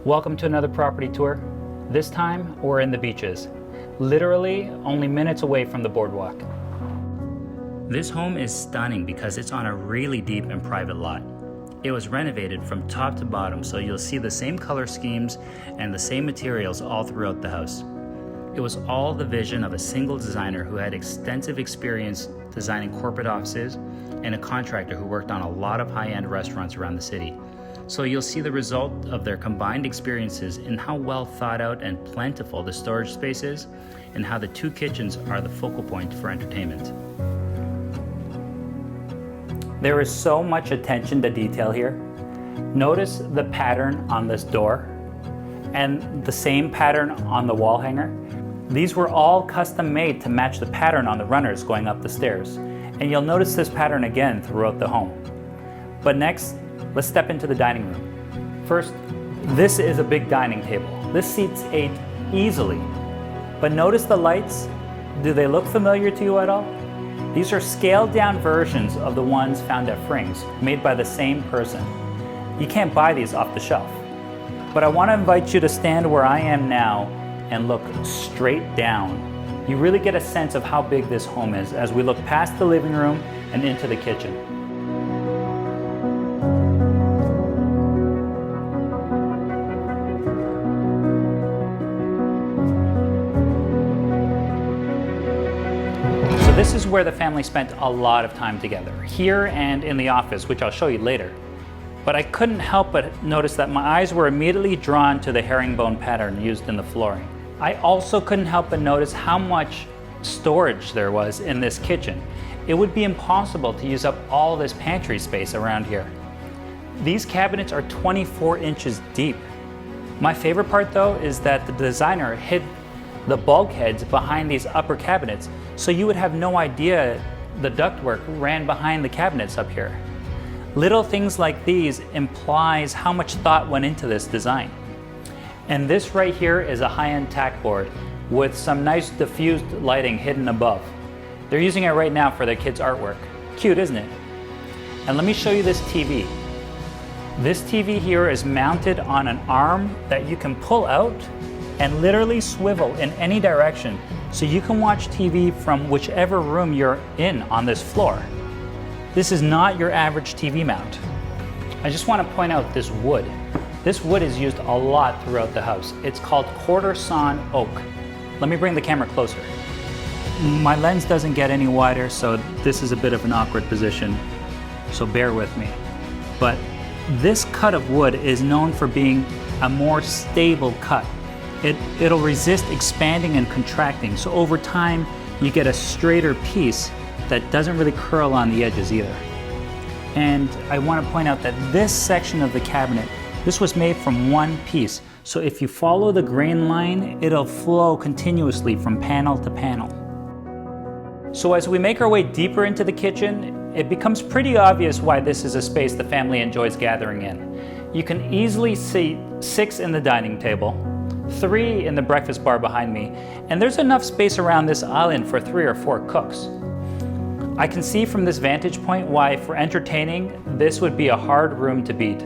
Welcome to another property tour. This time we're in the beaches, literally only minutes away from the boardwalk. This home is stunning because it's on a really deep and private lot. It was renovated from top to bottom, so you'll see the same color schemes and the same materials all throughout the house. It was all the vision of a single designer who had extensive experience designing corporate offices and a contractor who worked on a lot of high-end restaurants around the city. So you'll see the result of their combined experiences in how well thought out and plentiful the storage space is, and how the two kitchens are the focal point for entertainment. There is so much attention to detail here. Notice the pattern on this door and the same pattern on the wall hanger. These were all custom made to match the pattern on the runners going up the stairs. And you'll notice this pattern again throughout the home. But next, let's step into the dining room. First, this is a big dining table. This seats 8 easily. But notice the lights. Do they look familiar to you at all? These are scaled down versions of the ones found at Frings, made by the same person. You can't buy these off the shelf. But I want to invite you to stand where I am now and look straight down. You really get a sense of how big this home is as we look past the living room and into the kitchen. This is where the family spent a lot of time together, here and in the office, which I'll show you later. But I couldn't help but notice that my eyes were immediately drawn to the herringbone pattern used in the flooring. I also couldn't help but notice how much storage there was in this kitchen. It would be impossible to use up all this pantry space around here. These cabinets are 24 inches deep. My favorite part though is that the designer hid the bulkheads behind these upper cabinets, so you would have no idea the ductwork ran behind the cabinets up here. Little things like these implies how much thought went into this design. And this right here is a high-end tack board with some nice diffused lighting hidden above. They're using it right now for their kids' artwork. Cute, isn't it? And let me show you this TV. This TV here is mounted on an arm that you can pull out and literally swivel in any direction, so you can watch TV from whichever room you're in on this floor. This is not your average TV mount. I just want to point out this wood. This wood is used a lot throughout the house. It's called quarter sawn oak. Let me bring the camera closer. My lens doesn't get any wider, so this is a bit of an awkward position, so bear with me. But this cut of wood is known for being a more stable cut. It'll resist expanding and contracting, so over time you get a straighter piece that doesn't really curl on the edges either. And I want to point out that this section of the cabinet, this was made from one piece, so if you follow the grain line, it'll flow continuously from panel to panel. So as we make our way deeper into the kitchen, it becomes pretty obvious why this is a space the family enjoys gathering in. You can easily seat 6 in the dining table, 3 in the breakfast bar behind me, and there's enough space around this island for 3 or 4 cooks. I can see from this vantage point why, for entertaining, this would be a hard room to beat.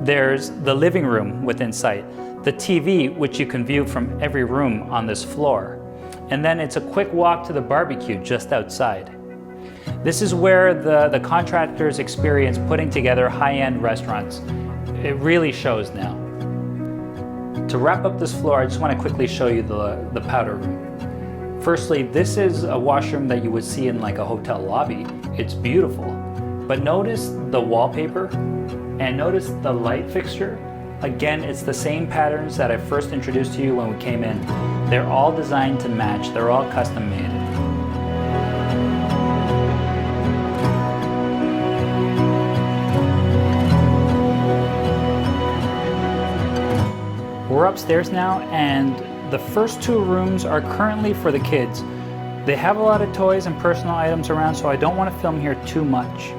There's the living room within sight, the TV, which you can view from every room on this floor, and then it's a quick walk to the barbecue just outside. This is where the contractors experience putting together high-end restaurants. It really shows now. To wrap up this floor, I just want to quickly show you the powder room. Firstly, this is a washroom that you would see in like a hotel lobby. It's beautiful. But notice the wallpaper and notice the light fixture. Again, it's the same patterns that I first introduced to you when we came in. They're all designed to match. They're all custom made. We're upstairs now, and the first 2 rooms are currently for the kids. They have a lot of toys and personal items around, so I don't want to film here too much.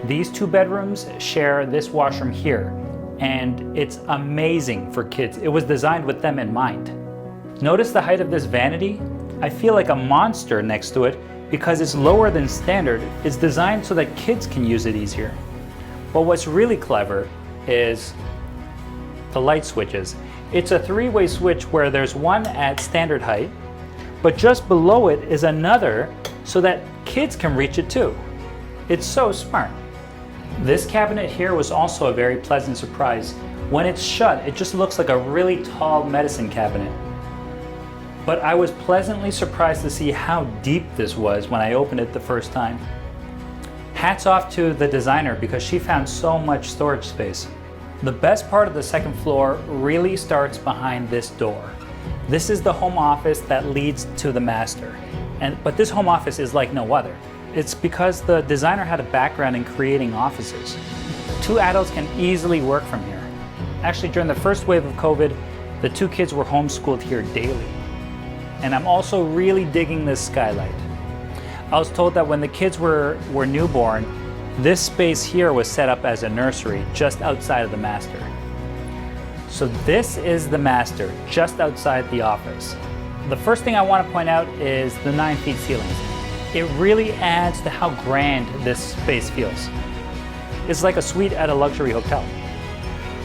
These 2 bedrooms share this washroom here, and it's amazing for kids. It was designed with them in mind. Notice the height of this vanity? I feel like a monster next to it because it's lower than standard. It's designed so that kids can use it easier. But what's really clever is the light switches. It's a three-way switch where there's one at standard height, but just below it is another so that kids can reach it too. It's so smart. This cabinet here was also a very pleasant surprise. When it's shut, it just looks like a really tall medicine cabinet. But I was pleasantly surprised to see how deep this was when I opened it the first time. Hats off to the designer because she found so much storage space. The best part of the second floor really starts behind this door. This is the home office that leads to the master. But this home office is like no other. It's because the designer had a background in creating offices. 2 adults can easily work from here. Actually, during the first wave of COVID, the 2 kids were homeschooled here daily. And I'm also really digging this skylight. I was told that when the kids were newborn, this space here was set up as a nursery just outside of the master. So this is the master just outside the office. The first thing I want to point out is the 9-feet ceilings. It really adds to how grand this space feels. It's like a suite at a luxury hotel.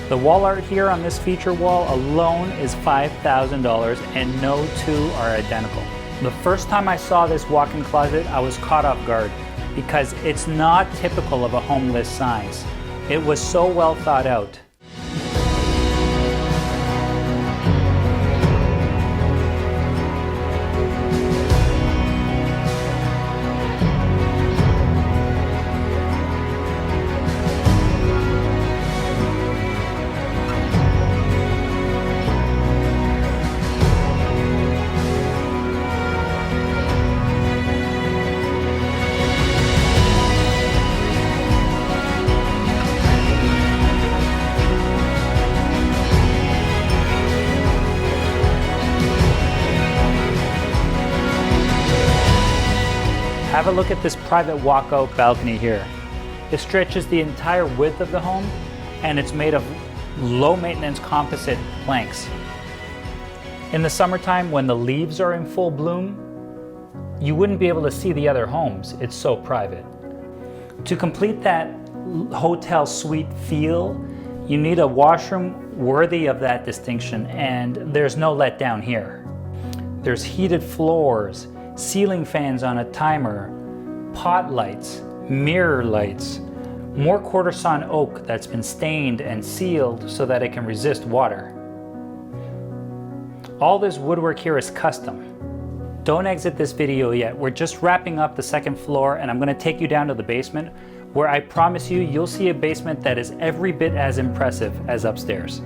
The wall art here on this feature wall alone is $5,000 and no 2 are identical. The first time I saw this walk-in closet, I was caught off guard because it's not typical of a home this size. It was so well thought out. Have a look at this private walkout balcony here. It stretches the entire width of the home and it's made of low maintenance composite planks. In the summertime when the leaves are in full bloom, you wouldn't be able to see the other homes. It's so private. To complete that hotel suite feel, you need a washroom worthy of that distinction, and there's no letdown here. There's heated floors, ceiling fans on a timer, pot lights, mirror lights, more quarter-sawn oak that's been stained and sealed so that it can resist water. All this woodwork here is custom. Don't exit this video yet. We're just wrapping up the second floor and I'm going to take you down to the basement where I promise you'll see a basement that is every bit as impressive as upstairs.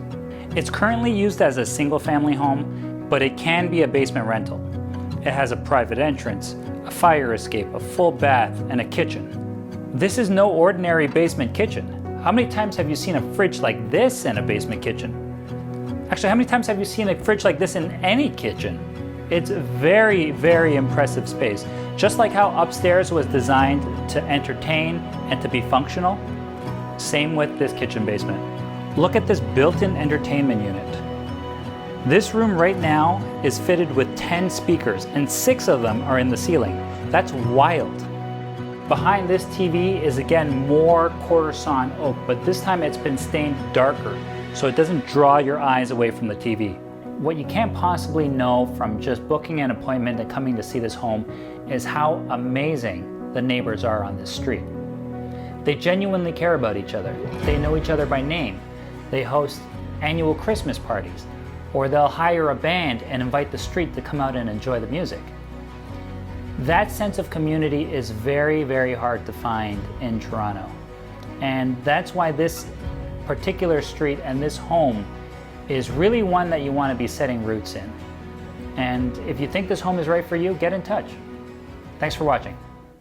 It's currently used as a single-family home, but it can be a basement rental. It has a private entrance, a fire escape, a full bath, and a kitchen. This is no ordinary basement kitchen. How many times have you seen a fridge like this in a basement kitchen? Actually, how many times have you seen a fridge like this in any kitchen? It's a very, very impressive space. Just like how upstairs was designed to entertain and to be functional, same with this kitchen basement. Look at this built-in entertainment unit. This room right now is fitted with 10 speakers and 6 of them are in the ceiling. That's wild. Behind this TV is again more quarter-sawn oak, but this time it's been stained darker so it doesn't draw your eyes away from the TV. What you can't possibly know from just booking an appointment and coming to see this home is how amazing the neighbors are on this street. They genuinely care about each other. They know each other by name. They host annual Christmas parties, or they'll hire a band and invite the street to come out and enjoy the music. That sense of community is very, very hard to find in Toronto. And that's why this particular street and this home is really one that you want to be setting roots in. And if you think this home is right for you, get in touch. Thanks for watching.